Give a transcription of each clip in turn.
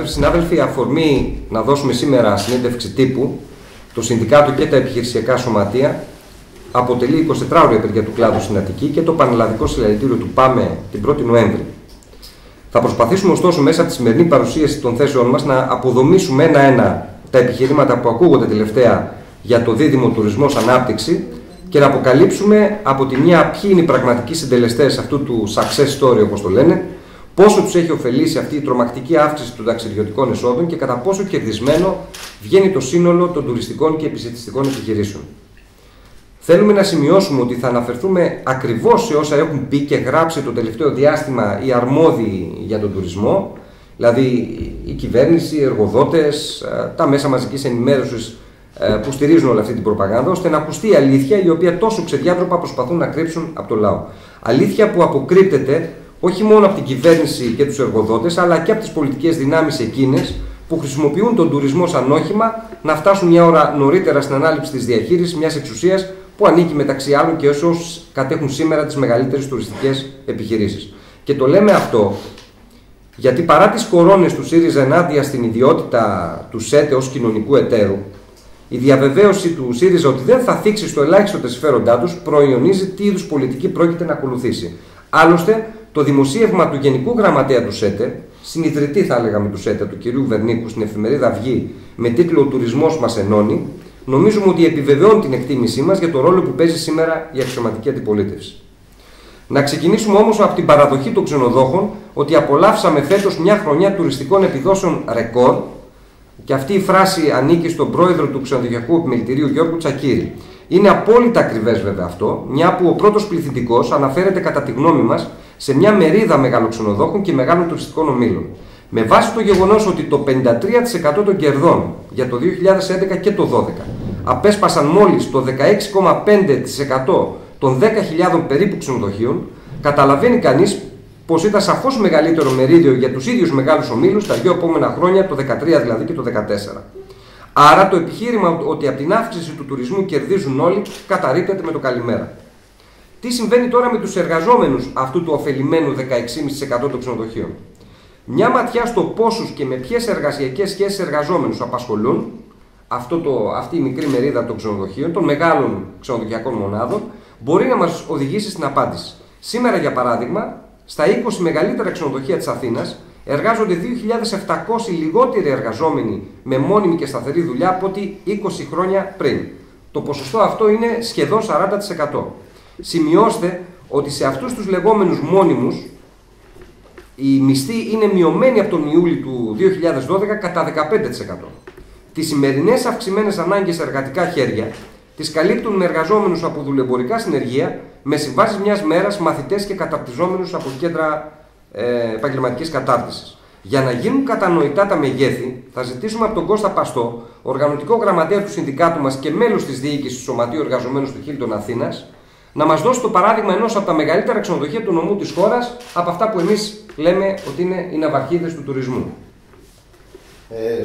Συνάδελφοι, αφορμή να δώσουμε σήμερα συνέντευξη τύπου, το Συνδικάτο και τα επιχειρησιακά σωματεία αποτελεί 24ωρη απεργία του κλάδου στην Αττική και το πανελλαδικό συλλαλητήριο του ΠΑΜΕ την 1η Νοέμβρη. Θα προσπαθήσουμε ωστόσο μέσα από τη σημερινή παρουσίαση των θέσεων μας να αποδομήσουμε ένα-ένα τα επιχειρήματα που ακούγονται τελευταία για το δίδυμο τουρισμός ανάπτυξη και να αποκαλύψουμε από τη μια ποιοι είναι οι πραγματικοί συντελεστές αυτού του success story, όπως το λένε, πόσο τους έχει ωφελήσει αυτή η τρομακτική αύξηση των ταξιδιωτικών εσόδων και κατά πόσο κερδισμένο βγαίνει το σύνολο των τουριστικών και επισιτιστικών επιχειρήσεων. Θέλουμε να σημειώσουμε ότι θα αναφερθούμε ακριβώς σε όσα έχουν πει και γράψει το τελευταίο διάστημα οι αρμόδιοι για τον τουρισμό, δηλαδή η κυβέρνηση, οι εργοδότες, τα μέσα μαζικής ενημέρωσης που στηρίζουν όλη αυτή την προπαγάνδα, ώστε να ακουστεί η αλήθεια η οποία τόσο ξεδιάτροπα προσπαθούν να κρύψουν από το λαό. Αλήθεια που αποκρύπτεται όχι μόνο από την κυβέρνηση και τους εργοδότες, αλλά και από τις πολιτικές δυνάμεις εκείνες που χρησιμοποιούν τον τουρισμό σαν όχημα να φτάσουν μια ώρα νωρίτερα στην ανάληψη της διαχείρισης μιας εξουσίας που ανήκει μεταξύ άλλων και όσους κατέχουν σήμερα τις μεγαλύτερες τουριστικές επιχειρήσεις. Και το λέμε αυτό γιατί παρά τις κορώνες του ΣΥΡΙΖΑ ενάντια στην ιδιότητα του ΣΕΤΕ ως κοινωνικού εταίρου, η διαβεβαίωση του ΣΥΡΙΖΑ ότι δεν θα θίξει στο ελάχιστο τα συμφέροντά τους προϊονίζει τι είδους πολιτική πρόκειται να ακολουθήσει. Άλλωστε, το δημοσίευμα του Γενικού Γραμματέα του ΣΕΤΕ, συνιδρυτή θα έλεγαμε του ΣΕΤΕ, του κυρίου Βερνίκου, στην εφημερίδα Αυγή, με τίτλο «Ο τουρισμός μας ενώνει», νομίζουμε ότι επιβεβαιώνει την εκτίμησή μας για το ρόλο που παίζει σήμερα η αξιωματική αντιπολίτευση. Να ξεκινήσουμε όμως από την παραδοχή των ξενοδόχων ότι απολαύσαμε φέτος μια χρονιά τουριστικών επιδόσεων ρεκόρ, και αυτή η φράση ανήκει στον πρόεδρο του Ξενοδοχειακού Επιμελητηρίου Γιώργου Τσακίρη. Είναι απόλυτα ακριβές βέβαια αυτό, μια που ο πρώτος πληθυντικός αναφέρεται κατά τη γνώμη μας σε μια μερίδα μεγαλοξενοδόχων και μεγάλων τουριστικών ομίλων. Με βάση το γεγονός ότι το 53% των κερδών για το 2011 και το 2012 απέσπασαν μόλις το 16,5% των 10.000 περίπου ξενοδοχείων, καταλαβαίνει κανείς πως ήταν σαφώς μεγαλύτερο μερίδιο για τους ίδιους μεγάλους ομίλους τα δύο επόμενα χρόνια, το 2013 δηλαδή και το 2014. Άρα το επιχείρημα ότι από την αύξηση του τουρισμού κερδίζουν όλοι καταρρίπτεται με το καλημέρα. Τι συμβαίνει τώρα με τους εργαζόμενους αυτού του ωφελημένου 16,5% των ξενοδοχείων? Μια ματιά στο πόσους και με ποιες εργασιακές σχέσεις εργαζόμενους απασχολούν αυτή η μικρή μερίδα των ξενοδοχείων, των μεγάλων ξενοδοχειακών μονάδων, μπορεί να μας οδηγήσει στην απάντηση. Σήμερα, για παράδειγμα, στα 20 μεγαλύτερα ξενοδοχεία της Αθήνας εργάζονται 2.700 λιγότεροι εργαζόμενοι με μόνιμη και σταθερή δουλειά από ό,τι 20 χρόνια πριν. Το ποσοστό αυτό είναι σχεδόν 40%. Σημειώστε ότι σε αυτούς τους λεγόμενους μόνιμους η μισθή είναι μειωμένη από τον Ιούλιο του 2012 κατά 15%. Τις σημερινές αυξημένες ανάγκες σε εργατικά χέρια τις καλύπτουν με εργαζόμενους από δουλεμπορικά συνεργεία, με συμβάσεις μιας μέρας, μαθητές και καταρτιζόμενους από κέντρα επαγγελματικής κατάρτισης. Για να γίνουν κατανοητά τα μεγέθη, θα ζητήσουμε από τον Κώστα Παστό, οργανωτικό γραμματέα του συνδικάτου μας και μέλος της διοίκησης του Σωματείου Εργαζομένων του Χίλτον Αθήνας, να μας δώσει το παράδειγμα ενός από τα μεγαλύτερα ξενοδοχεία του νομού της χώρας, από αυτά που εμείς λέμε ότι είναι οι ναυαρχίδες του τουρισμού.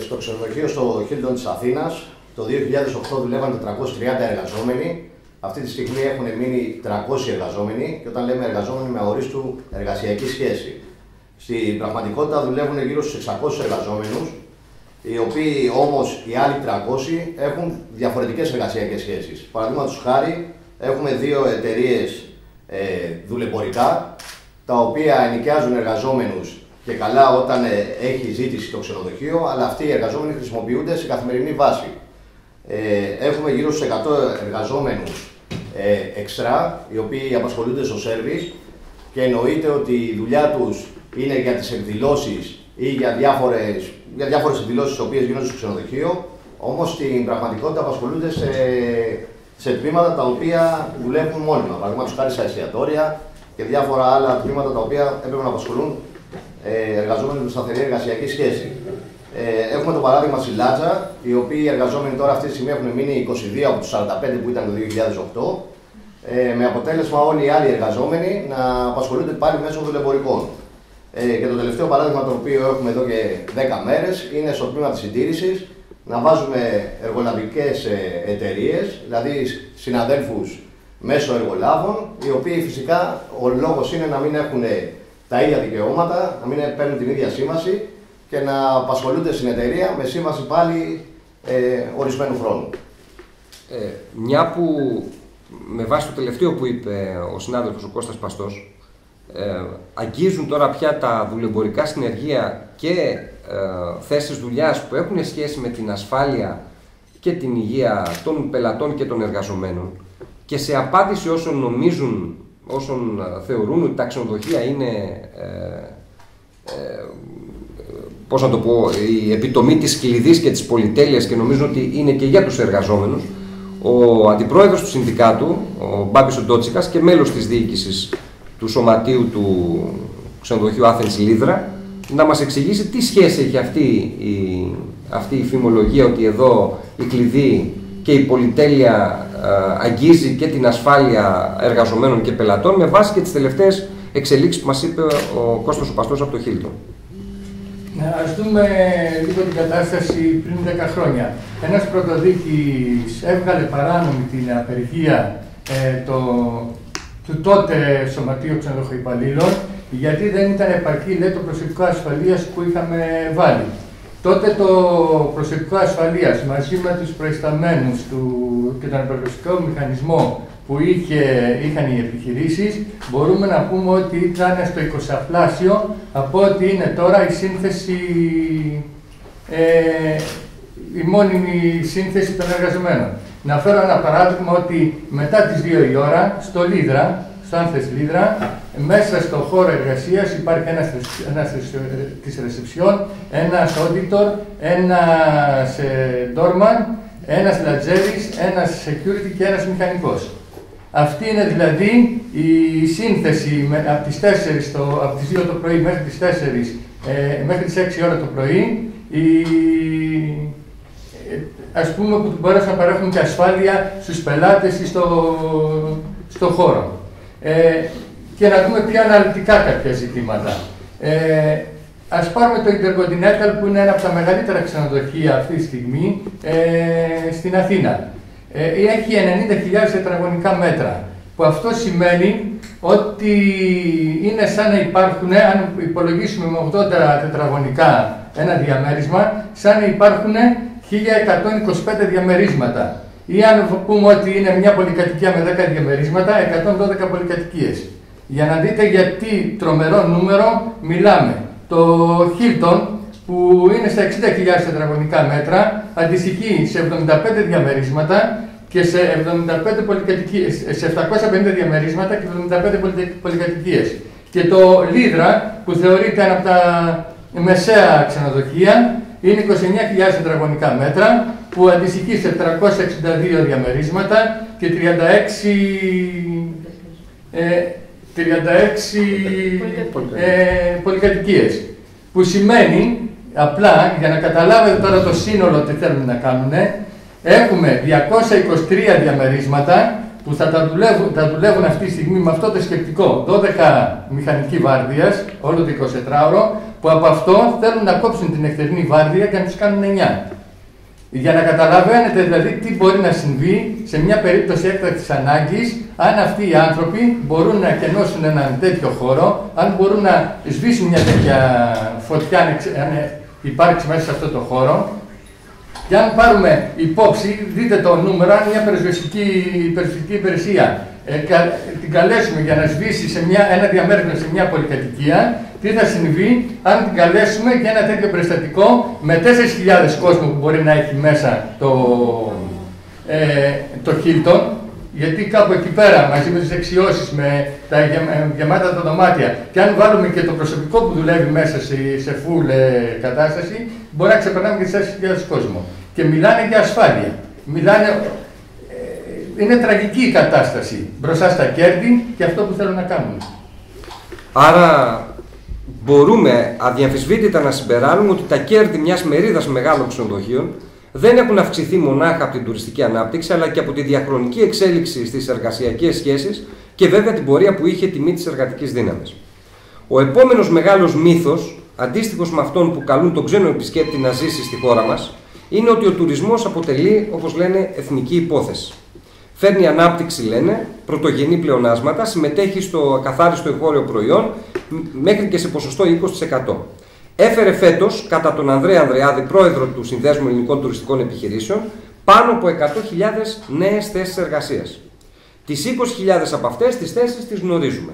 Στο ξενοδοχείο στο Χίλτον της Αθήνας, το 2008 δουλεύαν 430 εργαζόμενοι. Αυτή τη στιγμή έχουν μείνει 300 εργαζόμενοι, και όταν λέμε εργαζόμενοι με αορίστου εργασιακή σχέση. Στην πραγματικότητα δουλεύουν γύρω στους 600 εργαζόμενους, οι οποίοι όμως οι άλλοι 300 έχουν διαφορετικές εργασιακές σχέσεις. Παραδείγματος χάρη, έχουμε δύο εταιρείες δουλεμπορικά, τα οποία ενοικιάζουν εργαζόμενους και καλά όταν έχει ζήτηση το ξενοδοχείο, αλλά αυτοί οι εργαζόμενοι χρησιμοποιούνται σε καθημερινή βάση. Έχουμε γύρω στους 100 εργαζόμενους εξτρά, οι οποίοι απασχολούνται στο σέρβις, και εννοείται ότι η δουλειά τους είναι για τις εκδηλώσεις ή για διάφορες εκδηλώσεις τις οποίες γίνονται στο ξενοδοχείο, όμως στην πραγματικότητα απασχολούνται σε τμήματα τα οποία δουλεύουν μόνιμα. Παραδείγματος χάρη σε εστιατόρια και διάφορα άλλα τμήματα τα οποία έπρεπε να απασχολούν εργαζόμενοι με σταθερή εργασιακή σχέση. Έχουμε το παράδειγμα στη Λάτζα, οι οποίοι εργαζόμενοι τώρα αυτή τη στιγμή έχουν μείνει 22 από τους 45 που ήταν το 2008, με αποτέλεσμα όλοι οι άλλοι εργαζόμενοι να απασχολούνται πάλι μέσω δουλεμπορικών. Και το τελευταίο παράδειγμα το οποίο έχουμε εδώ και 10 μέρες είναι στο τμήμα της συντήρησης, να βάζουμε εργολαβικές εταιρείες, δηλαδή συναδέλφους μέσω εργολάβων, οι οποίοι φυσικά ο λόγος είναι να μην έχουν τα ίδια δικαιώματα, να μην παίρνουν την ίδια σύμβαση και να απασχολούνται στην εταιρεία με σύμβαση πάλι ορισμένου χρόνου. Μια που με βάση το τελευταίο που είπε ο συνάδελφος ο Κώστας Παστός, αγγίζουν τώρα πια τα δουλεμπορικά συνεργεία και θέσεις δουλειάς που έχουν σχέση με την ασφάλεια και την υγεία των πελατών και των εργαζομένων, και σε απάντηση όσων θεωρούν ότι τα ξενοδοχεία είναι πώς να το πω, η επιτομή της κλειδής και της πολυτέλειας, και νομίζω ότι είναι και για τους εργαζόμενους, ο αντιπρόεδρος του Συνδικάτου, ο Μπάμπης Οντότσικας, και μέλος της διοίκησης του Σωματείου του Ξενοδοχείου Athens Λίδρα, να μας εξηγήσει τι σχέση έχει αυτή η φημολογία ότι εδώ η κλειδί και η πολυτέλεια αγγίζει και την ασφάλεια εργαζομένων και πελατών, με βάση και τις τελευταίες εξελίξεις που μας είπε ο Κώστας ο Παστός από το Χίλτον. Ας δούμε λίγο την κατάσταση πριν 10 χρόνια. Ένας πρωτοδίκης έβγαλε παράνομη την απεργία του τότε Σωματείου Ξενοδοχοϊπαλλήλων, γιατί δεν ήταν επαρκή, λέει, το προσωπικό ασφαλείας που είχαμε βάλει. Τότε το προσωπικό ασφαλείας μαζί με τους προϊσταμένους και τον απεργοστικό μηχανισμό που είχαν οι επιχειρήσεις, μπορούμε να πούμε ότι ήταν στο 20πλάσιο από ό,τι είναι τώρα η σύνθεση, η μόνιμη σύνθεση των εργαζομένων. Να φέρω ένα παράδειγμα ότι μετά τις 2 η ώρα, στο Λίδρα, στο Athens Λίδρα, μέσα στο χώρο εργασίας υπάρχει ένας της ρεσεψιόν, ένας auditor, ένας doorman, ένας λατζέρης, ένας security και ένας μηχανικός. Αυτή είναι δηλαδή η σύνθεση από τις 2 το πρωί μέχρι τις 4, μέχρι τις 6 ώρα το πρωί, ας πούμε, που μπορέσουν να παρέχουν και ασφάλεια στους πελάτες ή στο χώρο. Και να δούμε πιο αναλυτικά κάποια ζητήματα. Ας πάρουμε το Intercontinental, που είναι ένα από τα μεγαλύτερα ξενοδοχεία αυτή τη στιγμή στην Αθήνα. Έχει 90.000 τετραγωνικά μέτρα, που αυτό σημαίνει ότι είναι σαν να υπάρχουν, αν υπολογίσουμε με 80 τετραγωνικά ένα διαμέρισμα, σαν να υπάρχουν 1125 διαμερίσματα. Ή αν πούμε ότι είναι μια πολυκατοικία με 10 διαμερίσματα, 112 πολυκατοικίες. Για να δείτε γιατί τρομερό νούμερο μιλάμε. Το Hilton, που είναι στα 60.000 τετραγωνικά μέτρα, αντιστοιχεί σε 75 διαμερίσματα και σε 75 πολυκατοικίες, σε 750 διαμερίσματα και 75 πολυκατοικίες. Και το Λίδρα, που θεωρείται ένα από τα μεσαία ξενοδοχεία, είναι 29.000 τετραγωνικά μέτρα, που αντιστοιχεί σε 362 διαμερίσματα και 36 πολυκατοικίες. Που σημαίνει, απλά για να καταλάβετε τώρα το σύνολο τι θέλουν να κάνουν, έχουμε 223 διαμερίσματα που θα δουλεύουν αυτή τη στιγμή με αυτό το σκεπτικό 12 μηχανική βάρδιας, όλο το 24ωρο, που από αυτό θέλουν να κόψουν την νυχτερινή βάρδια και να τους κάνουν 9. Για να καταλαβαίνετε δηλαδή τι μπορεί να συμβεί σε μια περίπτωση έκτακτης ανάγκης, αν αυτοί οι άνθρωποι μπορούν να κενώσουν έναν τέτοιο χώρο, αν μπορούν να σβήσουν μια τέτοια φωτιά, αν υπάρξει μέσα σε αυτό το χώρο. Και αν πάρουμε υπόψη, δείτε το νούμερο, αν μια περιοριστική υπηρεσία την καλέσουμε για να σβήσει σε ένα διαμέρισμα σε μια πολυκατοικία, τι θα συμβεί αν την καλέσουμε για ένα τέτοιο περιστατικό με 4.000 κόσμο που μπορεί να έχει μέσα το Hilton, γιατί κάπου εκεί πέρα μαζί με τις δεξιώσεις, με τα γεμάτα τα δωμάτια, και αν βάλουμε και το προσωπικό που δουλεύει μέσα σε full κατάσταση, μπορεί να ξεπερνάμε και τις 4.000 κόσμο. Και μιλάνε για ασφάλεια. Είναι τραγική η κατάσταση μπροστά στα κέρδη και αυτό που θέλουν να κάνουν. Άρα μπορούμε αδιαμφισβήτητα να συμπεράνουμε ότι τα κέρδη μιας μερίδας μεγάλων ξενοδοχείων δεν έχουν αυξηθεί μονάχα από την τουριστική ανάπτυξη, αλλά και από τη διαχρονική εξέλιξη στις εργασιακές σχέσεις και βέβαια την πορεία που είχε τιμή της εργατικής δύναμης. Ο επόμενος μεγάλος μύθος, αντίστοιχος με αυτόν που καλούν τον ξένο επισκέπτη να ζήσει στη χώρα μας, είναι ότι ο τουρισμός αποτελεί, όπως λένε, εθνική υπόθεση. Φέρνει ανάπτυξη, λένε, πρωτογενή πλεονάσματα, συμμετέχει στο ακαθάριστο εγχώριο προϊόν μέχρι και σε ποσοστό 20%. Έφερε φέτος, κατά τον Ανδρέα Ανδρεάδη, πρόεδρο του Συνδέσμου Ελληνικών Τουριστικών Επιχειρήσεων, πάνω από 100.000 νέες θέσεις εργασίας. Τις 20.000 από αυτές τις θέσεις τις γνωρίζουμε.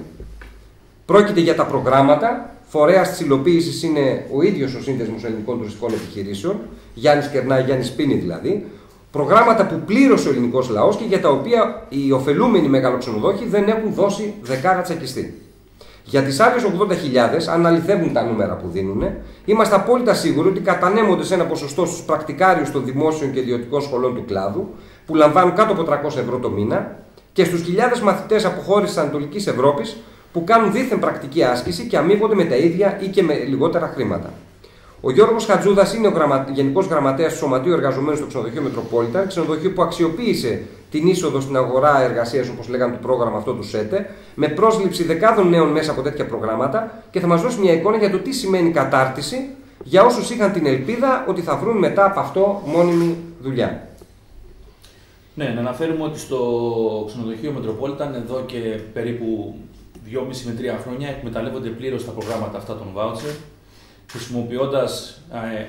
Πρόκειται για τα προγράμματα, φορέας της υλοποίησης είναι ο ίδιος ο Σύνδεσμος Ελληνικών Τουριστικών Επιχειρήσεων, Γιάννης Κερνάη, Γιάννης Πίνη δηλαδή, προγράμματα που πλήρωσε ο ελληνικός λαός και για τα οποία οι ωφελούμενοι μεγαλοξενοδόχοι δεν έχουν δώσει δεκάρα τσακιστή. Για τις άλλες 80.000, αν αληθεύουν τα νούμερα που δίνουν, είμαστε απόλυτα σίγουροι ότι κατανέμονται σε ένα ποσοστό στους πρακτικάριους των δημόσιων και ιδιωτικών σχολών του κλάδου, που λαμβάνουν κάτω από 300 ευρώ το μήνα, και στους χιλιάδες μαθητές από χώρες της Ανατολικής Ευρώπης που κάνουν δίθεν πρακτική άσκηση και αμείβονται με τα ίδια ή και με λιγότερα χρήματα. Ο Γιώργος Χατζούδας είναι ο Γενικός Γραμματέας του Σωματείου Εργαζομένων στο ξενοδοχείο Μετροπόλιταν, ξενοδοχείο που αξιοποίησε την είσοδο στην αγορά εργασίας, όπως λέγαμε, το πρόγραμμα αυτό του ΣΕΤΕ, με πρόσληψη δεκάδων νέων μέσα από τέτοια προγράμματα, και θα μας δώσει μια εικόνα για το τι σημαίνει κατάρτιση για όσους είχαν την ελπίδα ότι θα βρουν μετά από αυτό μόνιμη δουλειά. Ναι, να αναφέρουμε ότι στο ξενοδοχείο Μετροπόλιταν εδώ και περίπου 2,5 με 3 χρόνια εκμεταλλεύονται πλήρως τα προγράμματα αυτά των voucher, χρησιμοποιώντας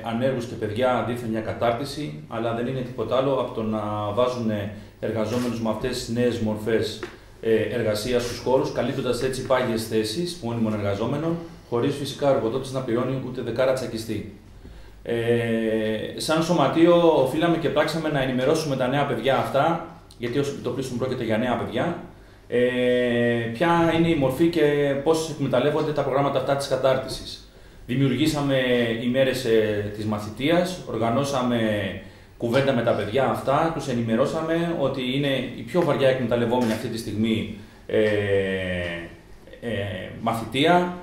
ανέργους και παιδιά δίθεν μια κατάρτιση, αλλά δεν είναι τίποτα άλλο από το να βάζουν εργαζόμενους με αυτές τις νέες μορφές εργασίας στους χώρους, καλύπτοντας έτσι πάγιες θέσεις μόνιμων εργαζόμενων, χωρίς φυσικά ο εργοδότης να πληρώνει ούτε δεκάρα τσακιστή. Σαν σωματείο οφείλαμε και πράξαμε να ενημερώσουμε τα νέα παιδιά αυτά, γιατί ως επιτοπλίστων πρόκειται για νέα παιδιά, ποια είναι η μορφή και πώς εκμεταλλεύονται τα προγράμματα αυτά της κατάρτισης. Δημιουργήσαμε ημέρες της μαθητείας, οργανώσαμε κουβέντα με τα παιδιά αυτά, τους ενημερώσαμε ότι είναι η πιο βαριά εκμεταλλευόμενη αυτή τη στιγμή μαθητεία,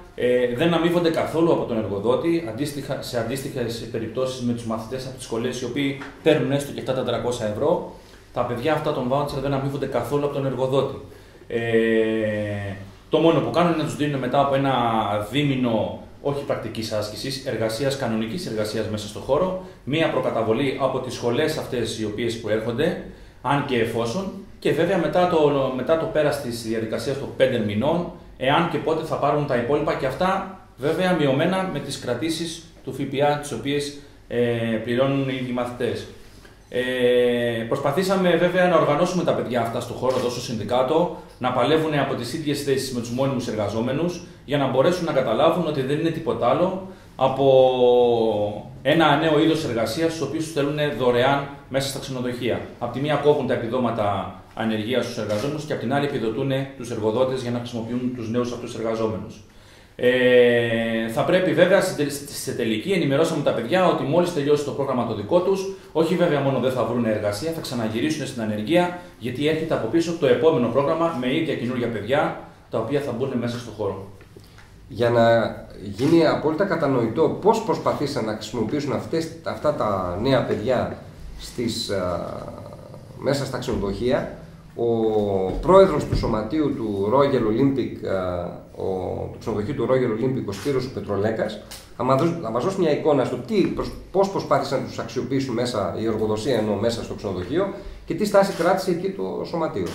δεν αμείβονται καθόλου από τον εργοδότη, σε αντίστοιχες περιπτώσεις με τους μαθητές από τις σχολές οι οποίοι παίρνουν έστω και αυτά τα 300 ευρώ, τα παιδιά αυτά των voucher δεν αμείβονται καθόλου από τον εργοδότη. Το μόνο που κάνουν είναι να τους δίνουν μετά από ένα δίμηνο όχι πρακτικής άσκησης, εργασίας, κανονικής εργασίας μέσα στο χώρο, μία προκαταβολή από τις σχολές αυτές οι οποίες προέρχονται, αν και εφόσον, και βέβαια μετά το πέρας της διαδικασίας των 5 μηνών, εάν και πότε θα πάρουν τα υπόλοιπα, και αυτά βέβαια μειωμένα με τις κρατήσεις του ΦΠΑ, τις οποίες πληρώνουν οι μαθητές. Προσπαθήσαμε βέβαια να οργανώσουμε τα παιδιά αυτά στο χώρο εδώ στο συνδικάτο, να παλεύουν από τις ίδιες θέσεις με τους μόνιμους εργαζόμενους, για να μπορέσουν να καταλάβουν ότι δεν είναι τίποτα άλλο από ένα νέο είδος εργασίας, στους οποίους τους θέλουν δωρεάν μέσα στα ξενοδοχεία. Απ' τη μία κόβουν τα επιδόματα ανεργίας στους εργαζόμενους και απ' την άλλη επιδοτούν τους εργοδότες για να χρησιμοποιούν τους νέους αυτούς εργαζόμενους. Θα πρέπει βέβαια σε τελική ενημερώσαμε τα παιδιά ότι μόλις τελειώσει το πρόγραμμα το δικό τους, όχι βέβαια μόνο δεν θα βρουν εργασία, θα ξαναγυρίσουν στην ανεργία, γιατί έρχεται από πίσω το επόμενο πρόγραμμα με ίδια καινούργια παιδιά, τα οποία θα μπουν μέσα στον χώρο. Για να γίνει απόλυτα κατανοητό πώς προσπαθήσαν να χρησιμοποιήσουν αυτά τα νέα παιδιά μέσα στα ξενοδοχεία, ο πρόεδρος του σωματείου του Royal Olympic, του ξενοδοχείου του Royal Olympic, ο Σπύρος ο Πετρολέκας, θα μας δώσει μια εικόνα στο πώς προσπάθησαν να τους αξιοποιήσουν μέσα, η εργοδοσία ενώ μέσα στο ξενοδοχείο, και τι στάση κράτησε εκεί το σωματείο.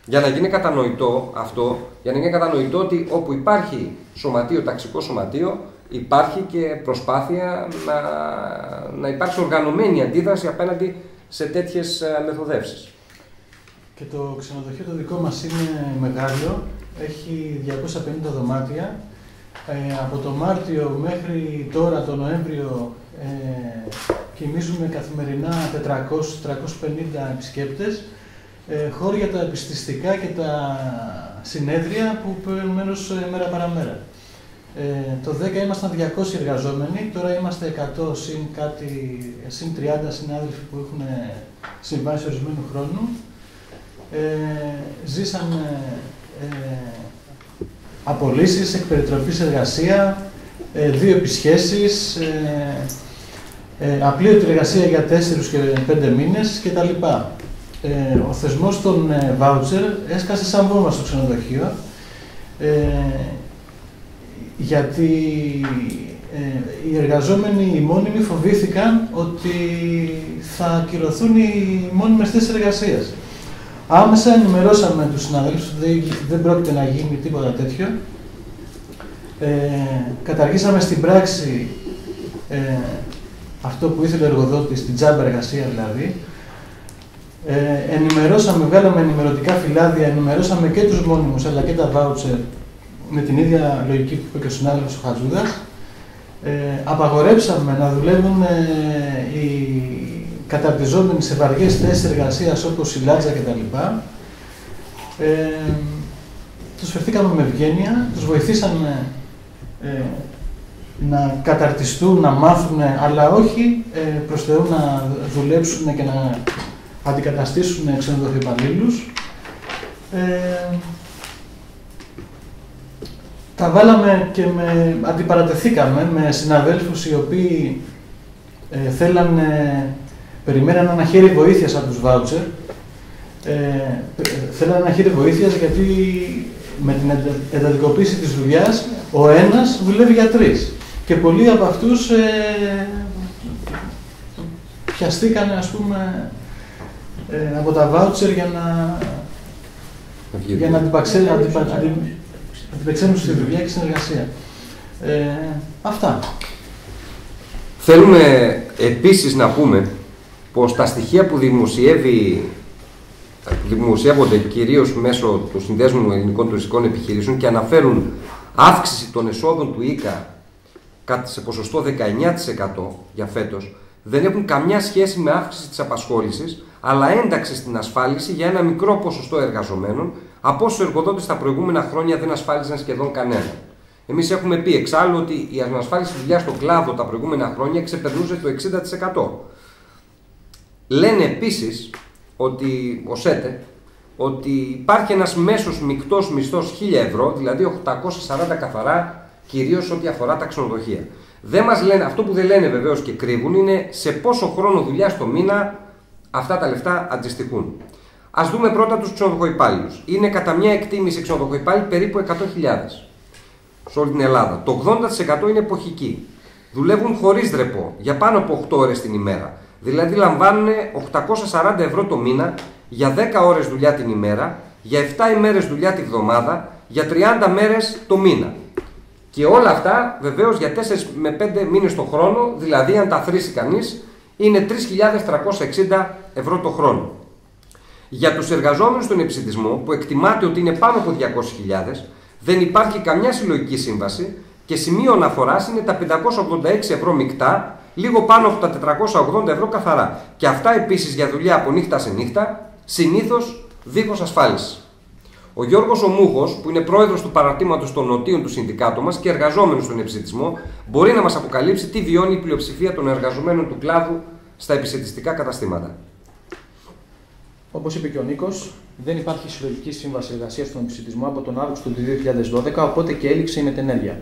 Για να γίνει κατανοητό αυτό, για να γίνει κατανοητό ότι όπου υπάρχει σωματείο, ταξικό σωματείο, υπάρχει και προσπάθεια να υπάρξει οργανωμένη αντίδραση απέναντι σε τέτοιες μεθοδεύσεις. Και το ξενοδοχείο το δικό μας είναι μεγάλο, έχει 250 δωμάτια. Από το Μάρτιο μέχρι τώρα, το Νοέμβριο, κοιμίζουμε καθημερινά 400-350 επισκέπτες. Χώροι για τα επιστηστικά και τα συνέδρια που παίρνουν μέρος μέρα παραμέρα. Το 10 ήμασταν 200 εργαζόμενοι, τώρα είμαστε 100 συν 30 συνάδελφοι που έχουν συμβάσει ορισμένου χρόνου. Ζήσαμε απολύσεις, εκπεριτροφής εργασία, 2 επισχέσεις, απλήρωτη εργασία για 4 και 5 μήνες κτλ. Ο θεσμός των voucher έσκασε σαν βόμβα στο ξενοδοχείο, γιατί οι εργαζόμενοι, οι μόνιμοι, φοβήθηκαν ότι θα ακυρωθούν οι μόνιμες θέσεις εργασίας. Άμεσα ενημερώσαμε τους συναδέλφους ότι δεν πρόκειται να γίνει τίποτα τέτοιο. Καταργήσαμε στην πράξη αυτό που ήθελε ο εργοδότης, την τζάμπα εργασία δηλαδή. Βγάλαμε ενημερωτικά φυλάδια, ενημερώσαμε και τους μόνιμους αλλά και τα βάουτσερ με την ίδια λογική που είπε και ο συνάδελφος ο Χατζούδας. Απαγορέψαμε να δουλεύουν οι καταρτιζόμενοι σε βαριές θέσεις εργασίας όπως η Λάτζα κτλ. Τους φερθήκαμε με ευγένεια, τους βοηθήσαμε να καταρτιστούν, να μάθουν, αλλά όχι προς Θεού να δουλέψουν και να αντικαταστήσουν ξενοδοχειοϊπαλλήλους. Τα βάλαμε και αντιπαρατεθήκαμε με συναδέλφους οι οποίοι περιμέναν ένα χέρι βοήθειας από τους βάουτσερ. Θέλανε ένα χέρι βοήθειας γιατί με την εντατικοποίηση της δουλειάς ο ένας δουλεύει για τρεις. Και πολλοί από αυτούς πιαστήκανε, ας πούμε, από τα voucher για να αντιπεξέλθουν στη δουλειά και στην εργασία. Αυτά. Θέλουμε επίσης να πούμε πως τα στοιχεία που δημοσιεύονται κυρίως μέσω του Συνδέσμου Ελληνικών Τουριστικών Επιχειρήσεων και αναφέρουν αύξηση των εσόδων του ΙΚΑ σε ποσοστό 19% για φέτος, δεν έχουν καμιά σχέση με αύξηση της απασχόλησης, αλλά ένταξη στην ασφάλιση για ένα μικρό ποσοστό εργαζομένων, από όσους εργοδότες τα προηγούμενα χρόνια δεν ασφάλιζαν σχεδόν κανέναν. Εμείς έχουμε πει εξάλλου ότι η ανασφάλιση δουλειά στον κλάδο τα προηγούμενα χρόνια ξεπερνούσε το 60%. Λένε επίσης ότι, ότι υπάρχει ένας μέσος μεικτός μισθός 1.000 ευρώ, δηλαδή 840 καθαρά, κυρίως ό,τι αφορά τα ξενοδοχεία. Δεν μας λένε, αυτό που δεν λένε βεβαίως και κρύβουν είναι σε πόσο χρόνο δουλειά το μήνα αυτά τα λεφτά αντιστοιχούν. Ας δούμε πρώτα τους ξενοδοχοϊπάλληλους. Είναι κατά μια εκτίμηση ξενοδοχοϊπάλληλοι περίπου 100.000 σε όλη την Ελλάδα. Το 80% είναι εποχικοί. Δουλεύουν χωρίς ρεπό για πάνω από 8 ώρες την ημέρα. Δηλαδή λαμβάνουν 840 ευρώ το μήνα για 10 ώρες δουλειά την ημέρα, για 7 ημέρες δουλειά τη βδομάδα, για 30 μέρες το μήνα. Και όλα αυτά βεβαίως για 4 με 5 μήνες το χρόνο, δηλαδή αν τα θρήσει κανείς, είναι 3.360 ευρώ το χρόνο. Για τους εργαζόμενους στον επισιτισμό, που εκτιμάται ότι είναι πάνω από 200.000, δεν υπάρχει καμιά συλλογική σύμβαση και σημείο αναφοράς είναι τα 586 ευρώ μεικτά, λίγο πάνω από τα 480 ευρώ καθαρά. Και αυτά επίσης για δουλειά από νύχτα σε νύχτα, συνήθως δίχως ασφάλιση. Ο Γιώργος Ομούχος, που είναι πρόεδρος του παραρτήματος των Νοτίων του συνδικάτου μας και εργαζόμενος στον επισιτισμό, μπορεί να μας αποκαλύψει τι βιώνει η πλειοψηφία των εργαζομένων του κλάδου στα επισιτιστικά καταστήματα. Όπως είπε και ο Νίκος, δεν υπάρχει συλλογική σύμβαση εργασίας στον επισιτισμό από τον Αύγουστο του 2012, οπότε και έληξε η μετενέργεια.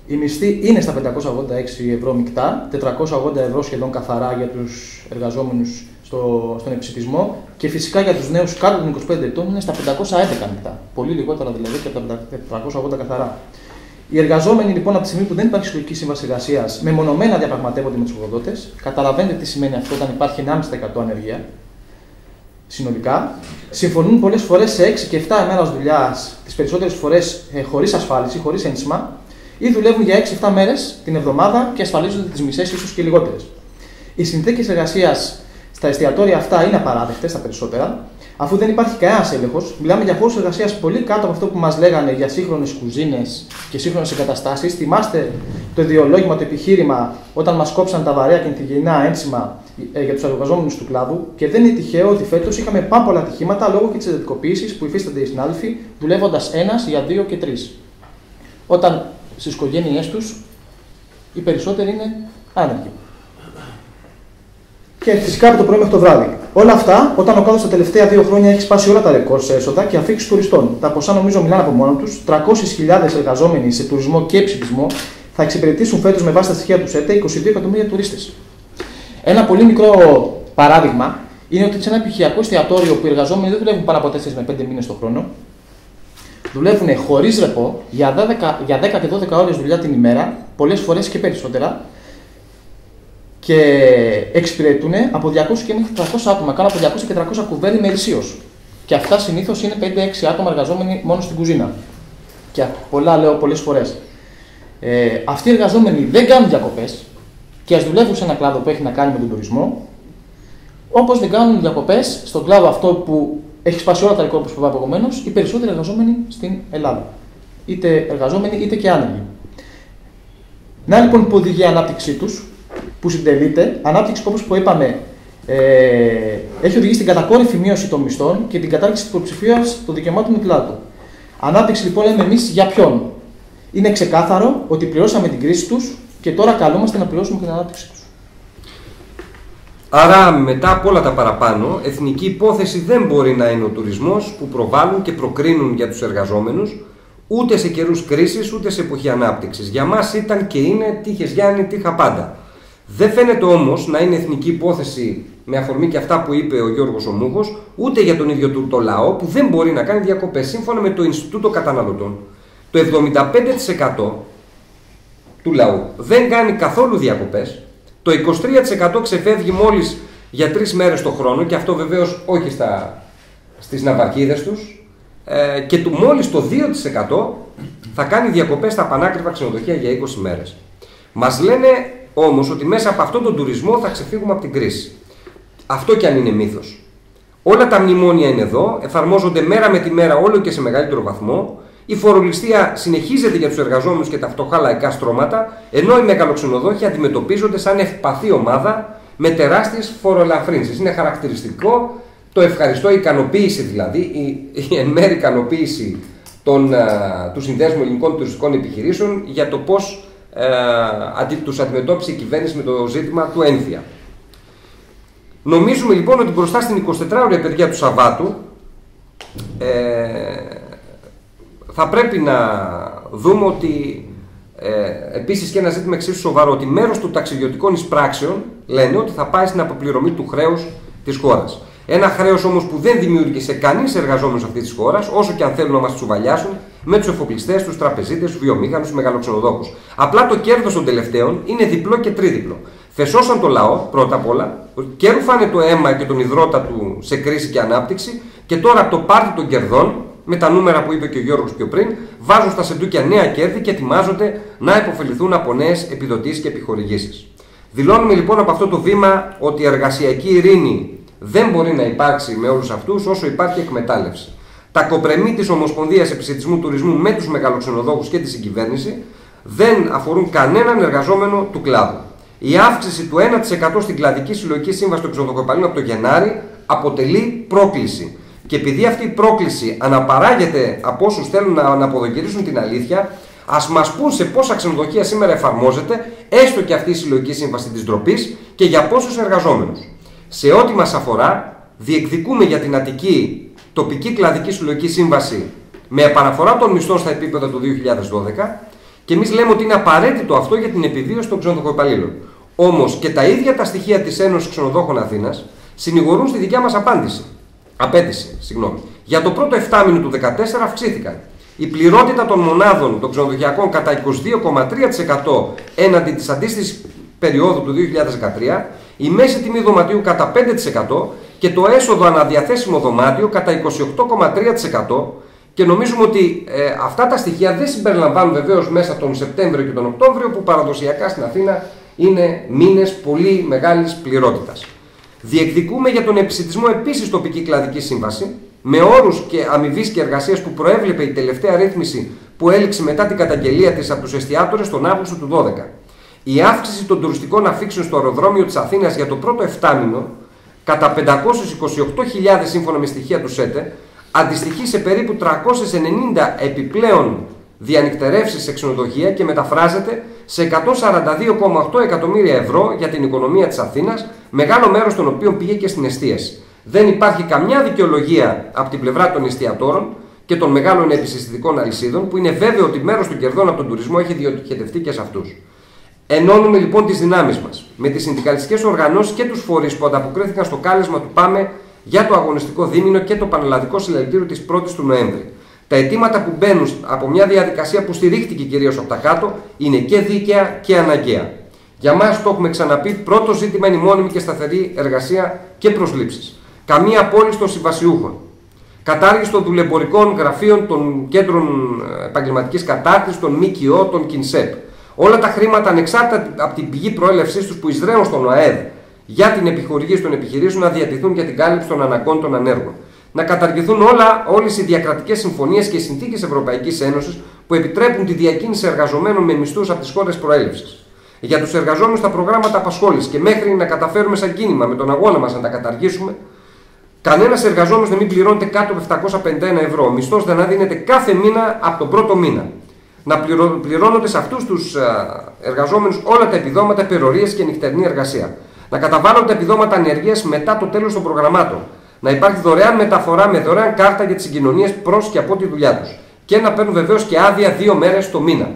Η μισθή είναι στα 586 ευρώ μεικτά, 480 ευρώ σχεδόν καθαρά για τους εργαζόμενους στον επισιτισμό και φυσικά για τους νέους κάτω των 25 ετών είναι στα 511 μεικτά. Πολύ λιγότερα δηλαδή και από τα 480 καθαρά. Οι εργαζόμενοι λοιπόν από τη στιγμή που δεν υπάρχει συλλογική σύμβαση εργασίας, μεμονωμένα διαπραγματεύονται με τους εργοδότες. Καταλαβαίνετε τι σημαίνει αυτό όταν υπάρχει 1,5% ανεργία συνολικά. Συμφωνούν πολλές φορές σε 6 και 7 ημέρες δουλειάς, τις περισσότερες φορές χωρίς ασφάλιση, χωρίς ένσημα, ή δουλεύουν για 6-7 μέρες την εβδομάδα και ασφαλίζονται τις μισές, ίσως και λιγότερες. Οι συνθήκες εργασίας στα εστιατόρια αυτά είναι απαράδεκτες τα περισσότερα, αφού δεν υπάρχει κανένας έλεγχος. Μιλάμε για χώρους εργασίας πολύ κάτω από αυτό που μας λέγανε για σύγχρονες κουζίνες και σύγχρονες εγκαταστάσεις. Θυμάστε το ιδεολόγημα, το επιχείρημα, όταν μας κόψαν τα βαρέα και ενθυγεινά ένσημα για τους εργαζόμενους του κλάδου. Και δεν είναι τυχαίο ότι φέτος είχαμε πάρα πολλά ατυχήματα λόγω και της εντατικοποίησης που υφίστανται οι συνάδελφοι, δουλεύοντας ένας για 2 και 3. Όταν στις οικογένειές τους οι περισσότεροι είναι άνεργοι. Και φυσικά από το πρωί μέχρι το βράδυ. Όλα αυτά, όταν ο κλάδος τα τελευταία 2 χρόνια έχει σπάσει όλα τα ρεκόρ σε έσοδα και αφήξεις τουριστών. Τα ποσά νομίζω μιλάνε από μόνο τους. 300.000 εργαζόμενοι σε τουρισμό και επισιτισμό θα εξυπηρετήσουν φέτος με βάση τα στοιχεία του ΣΕΤΕ 22 εκατομμύρια τουρίστες. Ένα πολύ μικρό παράδειγμα είναι ότι σε ένα επιχειρηματικό εστιατόριο που οι εργαζόμενοι δεν δουλεύουν πάνω από 4 με 5 μήνες το χρόνο, δουλεύουν χωρίς ρεπό για 10 και 12 ώρες δουλειά την ημέρα, πολλές φορές και περισσότερα, και εξυπηρετούν από 200 και μέχρι 300 άτομα, κάνω από 200 και 300 κουβέρνη μερισσίως. Και αυτά συνήθως είναι 5-6 άτομα εργαζόμενοι μόνο στην κουζίνα. Και πολλά λέω πολλές φορές. Αυτοί οι εργαζόμενοι δεν κάνουν διακοπές και ας δουλεύουν σε ένα κλάδο που έχει να κάνει με τον τουρισμό, όπως δεν κάνουν διακοπές στον κλάδο αυτό που έχει σπάσει όλα τα ρεκόρ, όπως είπα προηγουμένως, οι περισσότεροι εργαζόμενοι στην Ελλάδα. Είτε εργαζόμενοι είτε και άνεργοι. Να λοιπόν που οδηγεί η ανάπτυξή τους, που συντελείται, ανάπτυξη που όπως είπαμε έχει οδηγήσει στην κατακόρυφη μείωση των μισθών και την κατάργηση της υποψηφίας των δικαιωμάτων του κλάδου. Ανάπτυξη λοιπόν λέμε εμείς για ποιον? Είναι ξεκάθαρο ότι πληρώσαμε την κρίση τους και τώρα καλούμαστε να πληρώσουμε και την ανάπτυξη τους. Άρα, μετά από όλα τα παραπάνω, εθνική υπόθεση δεν μπορεί να είναι ο τουρισμός που προβάλλουν και προκρίνουν για τους εργαζόμενους, ούτε σε καιρούς κρίσης, ούτε σε εποχή ανάπτυξης. Για μας ήταν και είναι τύχες Γιάννη, τύχα πάντα. Δεν φαίνεται όμως να είναι εθνική υπόθεση, με αφορμή και αυτά που είπε ο Γιώργος ο Μούχος, ούτε για τον ίδιο του το λαό που δεν μπορεί να κάνει διακοπές. Σύμφωνα με το Ινστιτούτο Καταναλωτών, το 75% του λαού δεν κάνει καθόλου διακοπές, το 23% ξεφεύγει μόλις για 3 μέρες το χρόνο, και αυτό βεβαίως όχι στις ναυαρχίδες τους, και μόλις το 2% θα κάνει διακοπές στα πανάκριβα ξενοδοχεία για 20 μέρες. Μας λένε όμως ότι μέσα από αυτόν τον τουρισμό θα ξεφύγουμε από την κρίση. Αυτό κι αν είναι μύθος. Όλα τα μνημόνια είναι εδώ, εφαρμόζονται μέρα με τη μέρα όλο και σε μεγαλύτερο βαθμό. Η φορολιστία συνεχίζεται για τους εργαζόμενους και τα φτωχά λαϊκά στρώματα, ενώ οι μεγαλοξενοδόχοι αντιμετωπίζονται σαν ευπαθή ομάδα με τεράστιες φοροελαφρύνσεις. Είναι χαρακτηριστικό το ευχαριστώ, η ικανοποίηση δηλαδή, η εν μέρει ικανοποίηση του Συνδέσμου Ελληνικών Τουριστικών Επιχειρήσεων για το πώς τους αντιμετώπισε η κυβέρνηση με το ζήτημα του ένθια. Νομίζουμε λοιπόν ότι μπροστά στην 24ωρη απεργία του Σαββάτου θα πρέπει να δούμε ότι επίσης και ένα ζήτημα εξίσου σοβαρό, ότι μέρος των ταξιδιωτικών εισπράξεων λένε ότι θα πάει στην αποπληρωμή του χρέους της χώρας. Ένα χρέος όμως που δεν δημιούργησε κανείς εργαζόμενος αυτής της χώρας, όσο και αν θέλουν να μας τσουβαλιάσουν με τους εφοπλιστές, τους τραπεζίτες, τους βιομήχανους, τους μεγαλοξενοδόχους. Απλά το κέρδος των τελευταίων είναι διπλό και τρίδιπλο. Φεσώσαν το λαό πρώτα απ' όλα, και ρουφάνε το αίμα και τον υδρότα του σε κρίση και ανάπτυξη, και τώρα από το πάρτι των κερδών, με τα νούμερα που είπε και ο Γιώργος πιο πριν, βάζουν στα σεντούκια νέα κέρδη και ετοιμάζονται να υποφεληθούν από νέες επιδοτήσεις και επιχορηγήσεις. Δηλώνουμε λοιπόν από αυτό το βήμα ότι η εργασιακή ειρήνη δεν μπορεί να υπάρξει με όλους αυτούς όσο υπάρχει εκμετάλλευση. Τα κοπρεμί της Ομοσπονδίας Επισιτισμού Τουρισμού με τους μεγαλοξενοδόχους και τη συγκυβέρνηση δεν αφορούν κανέναν εργαζόμενο του κλάδου. Η αύξηση του 1% στην κλαδική συλλογική σύμβαση των ξενοδοχοϊπαλλήλων από το Γενάρη αποτελεί πρόκληση. Και επειδή αυτή η πρόκληση αναπαράγεται από όσους θέλουν να αναποδογυρίσουν την αλήθεια, ας μας πούν σε πόσα ξενοδοχεία σήμερα εφαρμόζεται έστω και αυτή η συλλογική σύμβαση της ντροπής και για πόσους εργαζόμενους. Σε ό,τι μας αφορά, διεκδικούμε για την Αττική τοπική κλαδική συλλογική σύμβαση με επαναφορά των μισθών στα επίπεδα του 2012, και εμείς λέμε ότι είναι απαραίτητο αυτό για την επιβίωση των ξενοδοχοϊπαλλήλων. Όμως και τα ίδια τα στοιχεία της Ένωσης Ξενοδόχων Αθήνας συνηγορούν στη δικιά μας απέτηση. Για το πρώτο 7μηνο του 2014 αυξήθηκαν η πληρότητα των μονάδων των ξενοδοχειακών κατά 22,3% έναντι της αντίστοιχης περίοδου του 2013, η μέση τιμή δωματίου κατά 5% και το έσοδο αναδιαθέσιμο δωμάτιο κατά 28,3%, και νομίζουμε ότι αυτά τα στοιχεία δεν συμπεριλαμβάνουν βεβαίως μέσα τον Σεπτέμβριο και τον Οκτώβριο, που παραδοσιακά στην Αθήνα είναι μήνες πολύ μεγάλης πληρότητας. Διεκδικούμε για τον επισιτισμό επίσης τοπική κλαδική σύμβαση, με όρους και αμοιβής και εργασίας που προέβλεπε η τελευταία ρύθμιση που έληξε μετά την καταγγελία της από τους εστιατόρες τον Αύγουστο του 2012. Η αύξηση των τουριστικών αφήξεων στο αεροδρόμιο της Αθήνας για το πρώτο 7μηνο κατά 528.000 σύμφωνα με στοιχεία του ΣΕΤΕ αντιστοιχεί σε περίπου 390 επιπλέον διανυκτερεύσεις σε ξενοδοχεία και μεταφράζεται σε 142,8 εκατομμύρια ευρώ για την οικονομία της Αθήνας, μεγάλο μέρος των οποίων πήγε και στην εστίαση. Δεν υπάρχει καμιά δικαιολογία από την πλευρά των εστιατόρων και των μεγάλων επισυστητικών αλυσίδων, που είναι βέβαιο ότι μέρος των κερδών από τον τουρισμό έχει διοχετευτεί και σε αυτούς. Ενώνουμε λοιπόν τις δυνάμεις μας με τις συνδικαλιστικές οργανώσεις και τους φορείς που ανταποκρίθηκαν στο κάλεσμα του ΠΑΜΕ για το αγωνιστικό δίμηνο και το πανελλαδικό συλλαλητήριο της 1ης του Νοέμβρη. Τα αιτήματα που μπαίνουν από μια διαδικασία που στηρίχτηκε κυρίως από τα κάτω είναι και δίκαια και αναγκαία. Για μας, το έχουμε ξαναπεί, πρώτο ζήτημα είναι η μόνιμη και σταθερή εργασία και προσλήψεις. Καμία απόλυση των συμβασιούχων. Κατάργηση των δουλεμπορικών γραφείων των κέντρων επαγγελματικής κατάρτισης, των ΜΚΟ, των ΚΙΝΣΕΠ. Όλα τα χρήματα, ανεξάρτητα από την πηγή προέλευσής τους, που εισραίουν στον ΟΑΕΔ για την επιχορήγηση των επιχειρήσεων, να διατηθούν για την κάλυψη των αναγκών των ανέργων. Να καταργηθούν όλες οι διακρατικές συμφωνίες και οι συνθήκες Ευρωπαϊκής Ένωσης που επιτρέπουν τη διακίνηση εργαζομένων με μισθούς από τις χώρες προέλευσης. Για τους εργαζόμενους στα προγράμματα απασχόλησης, και μέχρι να καταφέρουμε σαν κίνημα με τον αγώνα μας να τα καταργήσουμε, κανένας εργαζόμενος να μην πληρώνεται κάτω από 751 ευρώ. Ο μισθός να δίνεται κάθε μήνα από τον πρώτο μήνα. Να πληρώνονται σε αυτούς τους εργαζόμενους όλα τα επιδόματα, περιορίες και νυχτερινή εργασία. Να καταβάλλονται επιδόματα ανεργίας μετά το τέλος των προγραμμάτων. Να υπάρχει δωρεάν μεταφορά με δωρεάν κάρτα για τις συγκοινωνίες προς και από τη δουλειά τους. Και να παίρνουν βεβαίως και άδεια 2 μέρες το μήνα.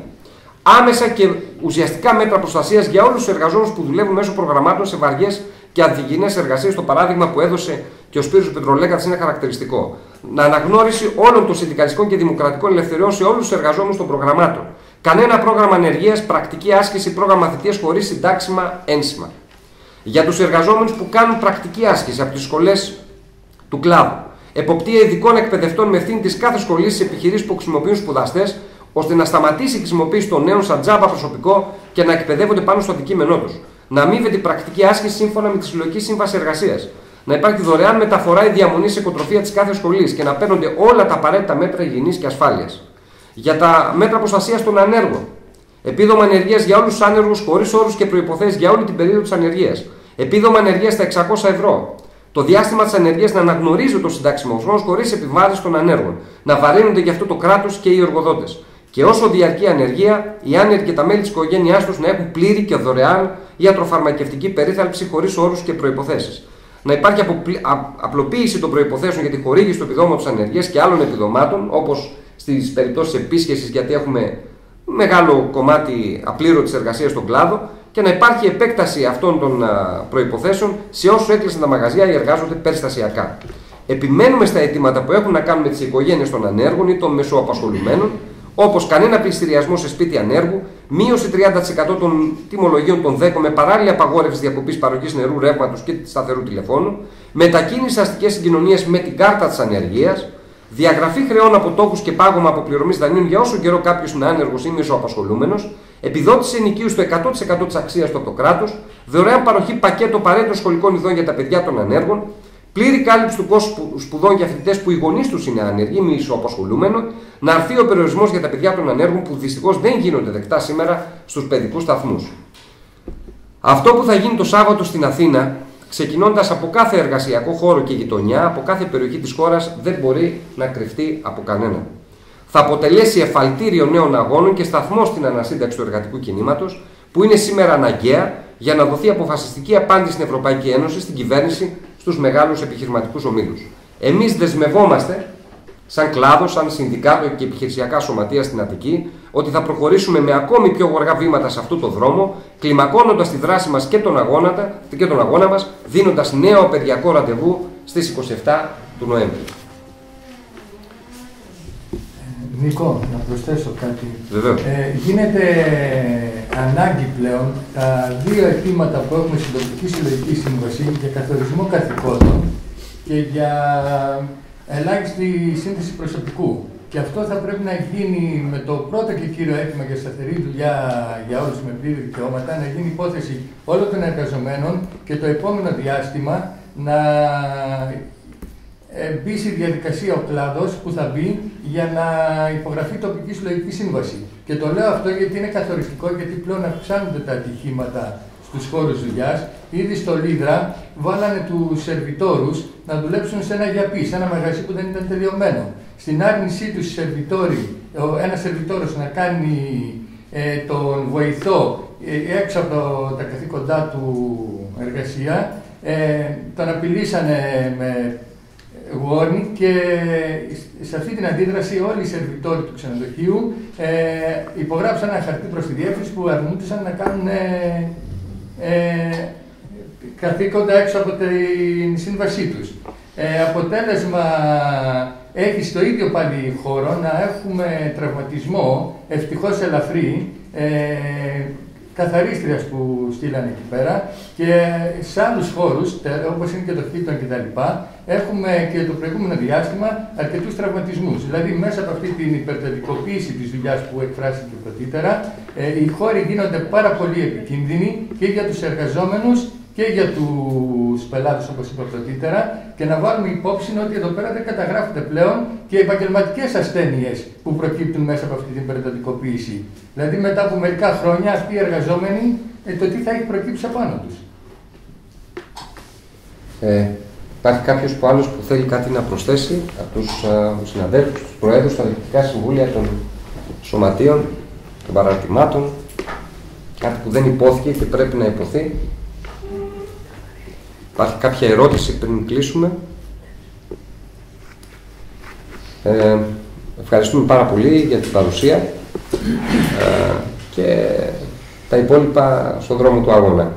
Άμεσα και ουσιαστικά μέτρα προστασίας για όλους τους εργαζόμενους που δουλεύουν μέσω προγραμμάτων σε βαριές και ανθυγιεινές εργασίες. Το παράδειγμα που έδωσε και ο Σπύρος Πετρολέκατς είναι χαρακτηριστικό. Να αναγνώριση όλων των συνδικαλιστικών και δημοκρατικών ελευθεριών σε όλους τους εργαζόμενους των προγραμμάτων. Κανένα πρόγραμμα ανεργίας, πρακτική άσκηση, πρόγραμμα θητείας χωρίς συντάξιμα ένσημα. Για τους εργαζόμενους που κάνουν πρακτική άσκηση από τις σχολές του κλάδου. Εποπτεία ειδικών εκπαιδευτών με ευθύνη της κάθε σχολής στις επιχειρήσεις που χρησιμοποιούν σπουδαστές, ώστε να σταματήσει η χρησιμοποίηση των νέων σαν τζάμπα προσωπικό και να εκπαιδεύονται πάνω στο αντικείμενό τους. Να αμείβεται η πρακτική άσκηση σύμφωνα με τη Συλλογική Σύμβαση Εργασίας. Να υπάρχει δωρεάν μεταφορά ή διαμονή σε οικοτροφία της κάθε σχολής και να παίρνονται όλα τα απαραίτητα μέτρα υγιεινής και ασφάλειας. Για τα μέτρα προστασίας των ανέργων. Επίδομα ανεργίας για όλους τους άνεργους χωρίς όρους και προϋποθέσεις για όλη την περίοδο της ανεργίας. Επίδομα ανεργίας στα 600 ευρώ. Το διάστημα της ανεργίας να αναγνωρίζει το συνταξιμοσμός χωρίς επιβάρυνση των ανέργων. Να βαρύνονται γι' αυτό το κράτος και οι εργοδότες. Και όσο διαρκεί η ανεργία, οι άνεργοι και τα μέλη της οικογένειάς τους να έχουν πλήρη και δωρεάν ιατροφαρμακευτική περίθαλψη χωρίς όρους και προϋποθέσεις. Να υπάρχει απλοποίηση των προϋποθέσεων για τη χορήγηση του επιδόματος ανεργίας και άλλων επιδομάτων, όπως στις περιπτώσεις επίσκεψης, γιατί έχουμε μεγάλο κομμάτι απλήρωτης εργασίας στον κλάδο, και να υπάρχει επέκταση αυτών των προϋποθέσεων σε όσους έκλεισαν τα μαγαζιά ή εργάζονται περιστασιακά. Επιμένουμε στα αιτήματα που έχουν να κάνουν με τις οικογένειες των ανέργων ή των μεσοαπασχολουμένων, όπως κανένα πληστηριασμό σε σπίτι ανέργου, μείωση 30% των τιμολογίων των ΔΕΚΟ με παράλληλη απαγόρευση διακοπής παροχής νερού, ρεύματος και σταθερού τηλεφώνου, μετακίνηση σε αστικές συγκοινωνίες με την κάρτα της ανεργίας, διαγραφή χρεών από τόκους και πάγωμα αποπληρωμής δανείων για όσο καιρό κάποιος είναι άνεργος ή μεσοαπασχολούμενος, επιδότηση ενοικίου στο 100% της αξίας του από το κράτος, δωρεάν παροχή πακέτο απαραίτητων σχολικών ειδών για τα παιδιά των ανέργων, πλήρη κάλυψη του κόστου σπουδών για φοιτητές που οι γονείς τους είναι άνεργοι ή μισοαπασχολούμενοι, να αρθεί ο περιορισμός για τα παιδιά των ανέργων που δυστυχώς δεν γίνονται δεκτά σήμερα στους παιδικούς σταθμούς. Αυτό που θα γίνει το Σάββατο στην Αθήνα, ξεκινώντας από κάθε εργασιακό χώρο και γειτονιά, από κάθε περιοχή της χώρας, δεν μπορεί να κρυφτεί από κανέναν. Θα αποτελέσει εφαλτήριο νέων αγώνων και σταθμό στην ανασύνταξη του εργατικού κινήματος, που είναι σήμερα αναγκαία για να δοθεί αποφασιστική απάντηση στην Ευρωπαϊκή Ένωση, στην κυβέρνηση, στους μεγάλους επιχειρηματικούς ομίλους. Εμείς δεσμευόμαστε, σαν κλάδος, σαν συνδικάτο και επιχειρησιακά σωματεία στην Αττική, ότι θα προχωρήσουμε με ακόμη πιο γοργά βήματα σε αυτό το δρόμο, κλιμακώνοντας τη δράση μας και τον αγώνα μας, δίνοντας νέο απεργιακό ραντεβού στις 27 του Νοέμβρη. Νίκο, να προσθέσω κάτι. Βεβαίως. Γίνεται ανάγκη πλέον τα δύο αιτήματα που έχουμε στην Τοπική Συλλογική Σύμβαση για καθορισμό καθηκόντων και για ελάχιστη σύνθεση προσωπικού. Και αυτό θα πρέπει να γίνει με το πρώτο και κύριο αίτημα για σταθερή δουλειά για όλους με πλήρη δικαιώματα, να γίνει υπόθεση όλων των εργαζομένων και το επόμενο διάστημα να μπει στη διαδικασία ο κλάδος που θα μπει για να υπογραφεί τοπική συλλογική σύμβαση. Και το λέω αυτό γιατί είναι καθοριστικό, γιατί πλέον αυξάνονται τα ατυχήματα στους χώρους δουλειάς. Ήδη στο Λίδρα βάλανε τους σερβιτόρους να δουλέψουν σε ένα γιαπί, σε ένα μαγαζί που δεν ήταν τελειωμένο. Στην άρνησή τους ένας σερβιτόρος να κάνει τον βοηθό έξω από τα καθήκοντά του εργασία, τον απειλήσανε με warning και σε αυτή την αντίδραση όλοι οι σερβιτόροι του ξενοδοχείου υπογράψαν ένα χαρτί προς τη διεύθυνση που αρνούνταν να κάνουν καθήκοντα έξω από την σύμβασή τους. Αποτέλεσμα έχει στο ίδιο πάλι χώρο να έχουμε τραυματισμό, ευτυχώς ελαφρύ, καθαρίστριας που στείλανε εκεί πέρα και σε άλλους χώρους, όπως είναι και το Χίλτον κτλ., έχουμε και το προηγούμενο διάστημα αρκετούς τραυματισμούς. Δηλαδή, μέσα από αυτή την υπερτατικοποίηση της δουλειάς που εκφράστηκε πρωτήτερα, οι χώροι γίνονται πάρα πολύ επικίνδυνοι και για τους εργαζόμενους και για τους πελάτες, όπως είπα πρωτήτερα, και να βάλουμε υπόψη ότι εδώ πέρα δεν καταγράφονται πλέον και επαγγελματικές ασθένειες που προκύπτουν μέσα από αυτή την υπερτατικοποίηση. Δηλαδή, μετά από μερικά χρόνια, αυτοί οι εργαζόμενοι, το τι θα έχει προκύψει απάνω τους. Υπάρχει κάποιος άλλος που θέλει κάτι να προσθέσει από τους συναδέλφους, τους προέδρους, τα διοικητικά συμβούλια των σωματείων, των παραρτημάτων, κάτι που δεν υπόθηκε και πρέπει να υποθεί? Υπάρχει κάποια ερώτηση πριν κλείσουμε? Ευχαριστούμε πάρα πολύ για την παρουσία και τα υπόλοιπα στον δρόμο του αγώνα.